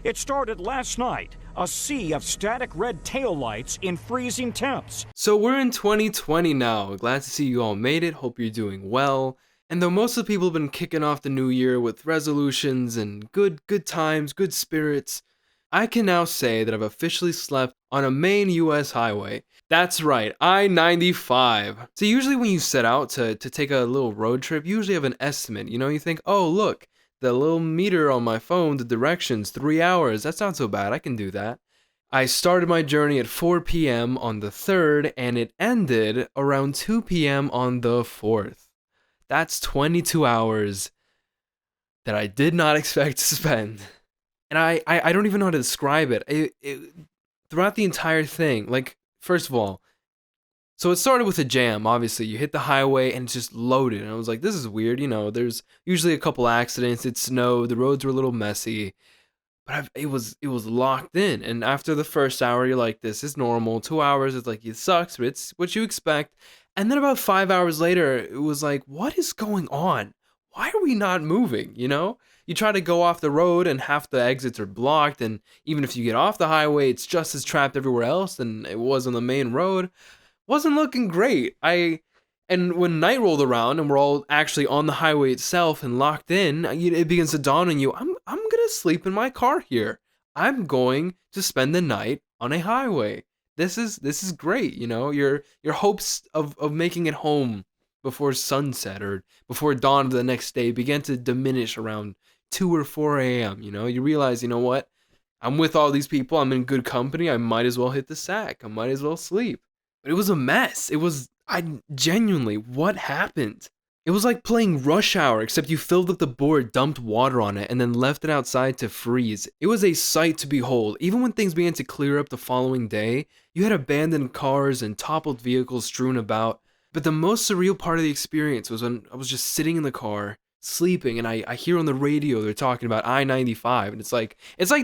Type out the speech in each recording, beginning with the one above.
It started last night, a sea of static red taillights in freezing temps. So we're in 2020 now. Glad to see you all made it. Hope you're doing well. And though most of the people have been kicking off the new year with resolutions and good times, good spirits, I can now say that I've officially slept on a main US highway. That's right, I-95. So usually when you set out to take a little road trip, you usually have an estimate. You think, oh look, the little meter on my phone, the directions, 3 hours. That's not so bad, I can do that. I started my journey at 4 p.m. on the 3rd, and it ended around 2 p.m. on the 4th. That's 22 hours that I did not expect to spend. And I don't even know how to describe it. Throughout the entire thing, like, first of all, so it started with a jam, obviously. You hit the highway and it's just loaded. And I was like, this is weird. There's usually a couple accidents. It snowed. The roads were a little messy. But it was locked in. And after the first hour, you're like, this is normal. 2 hours, it's like, it sucks, but it's what you expect. And then about 5 hours later, it was like, what is going on? Why are we not moving, You try to go off the road and half the exits are blocked. And even if you get off the highway, it's just as trapped everywhere else than it was on the main road. Wasn't looking great. And when night rolled around and we're all actually on the highway itself and locked in, it begins to dawn on you, I'm gonna sleep in my car here. I'm going to spend the night on a highway. This is great, Your hopes of making it home before sunset or before dawn of the next day began to diminish around 2 or 4 a.m. You realize, what? I'm with all these people. I'm in good company. I might as well hit the sack. I might as well sleep. But it was a mess. What happened? It was like playing Rush Hour, except you filled up the board, dumped water on it, and then left it outside to freeze. It was a sight to behold. Even when things began to clear up the following day, you had abandoned cars and toppled vehicles strewn about. But the most surreal part of the experience was when I was just sitting in the car, sleeping, and I hear on the radio they're talking about I-95, and it's like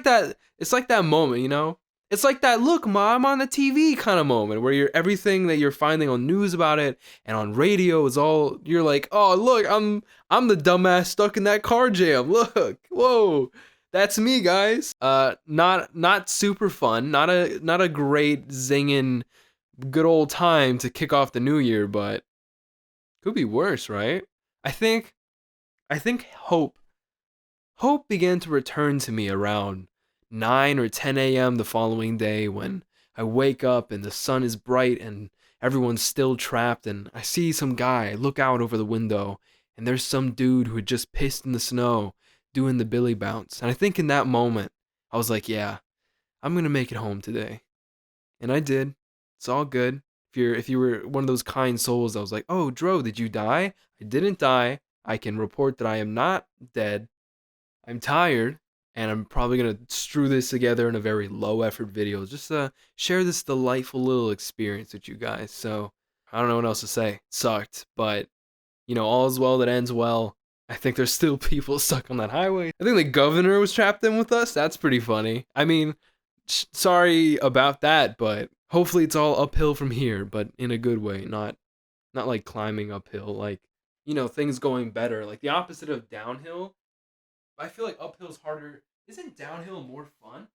that moment. It's like that, look, Mom, on the TV kind of moment where everything that you're finding on news about it and on radio is all, you're like, oh, look, I'm the dumbass stuck in that car jam. Look, whoa, that's me, guys. Not super fun, not a great zinging good old time to kick off the new year, but could be worse, right? I think hope began to return to me around 9 or 10 a.m. the following day when I wake up and the sun is bright and everyone's still trapped, and I see some guy look out over the window and there's some dude who had just pissed in the snow doing the billy bounce. And I think in that moment, I was like, yeah, I'm going to make it home today. And I did. It's all good. If you were one of those kind souls that was like, oh, Dro, did you die? I didn't die. I can report that I am not dead. I'm tired. And I'm probably going to strew this together in a very low effort video just to share this delightful little experience with you guys. So I don't know what else to say. It sucked, but all is well that ends well. I think there's still people stuck on that highway. I think the governor was trapped in with us. That's pretty funny. I mean, sorry about that, but hopefully it's all uphill from here, but in a good way, not like climbing uphill, like, things going better, like the opposite of downhill. I feel like uphill's harder. Isn't downhill more fun?